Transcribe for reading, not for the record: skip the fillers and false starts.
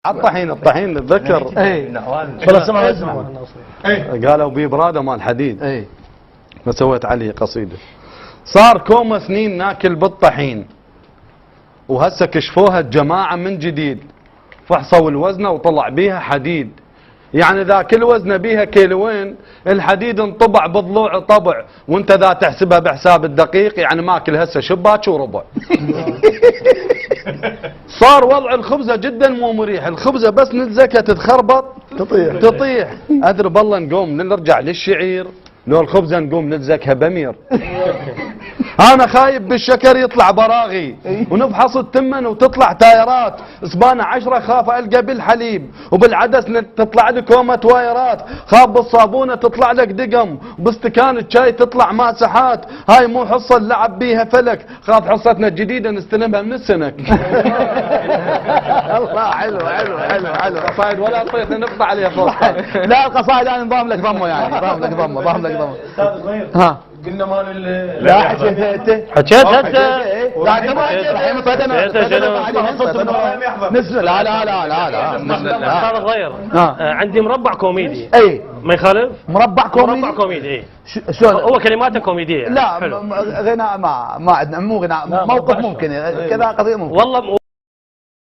الطحين اتذكر. قالوا بي براده مال حديد. فسويت عليه قصيده. صار كومه سنين ناكل بالطحين، وهسه كشفوها الجماعه من جديد، فحصوا الوزنه وطلع بيها حديد. يعني ذا كل وزنه بيها كيلوين، الحديد انطبع بضلوع طبع، وانت ذا تحسبها بحساب الدقيق يعني ماكل هسه شباك وربع. صار وضع الخبزه جدا مو مريح، الخبزه بس نتزكى تتخربط تطيح. ادري بالله نقوم نرجع للشعير، لو الخبزه نقوم نتزكها بمير. انا خايف بالشكر يطلع براغي، ونفحص التمن وتطلع تايرات، اسبانه 10 خاف القى بالحليب، وبالعدس تطلع لك كومه وايرات، خاف بالصابونه تطلع لك دقم، وباستكان الشاي تطلع ماسحات. هاي مو حصه نلعب بيها فلك، خاف حصتنا الجديده نستلمها من السنك. الله حلو حلو حلو حلو. قصايد ولا طيتنا نقطع عليها فوق. لا القصايد انا نظام لك ضمه، يعني نظام لك ضمه، ضم لك ضمه. استاذ صغير، ها قلنا مال لا حكيت انت، حكيت هسه. لا انت ما حكيت الحين نسمع. لا لا لا لا لا استاذ صغير، عندي مربع كوميدي. اي ما يخالف؟ مربع كوميدي. مربع كوميدي اي. شلون هو كلماته كوميديه يعني. لا غناء ما عندنا، مو غناء، موقف ممكن كذا قضيه ممكن والله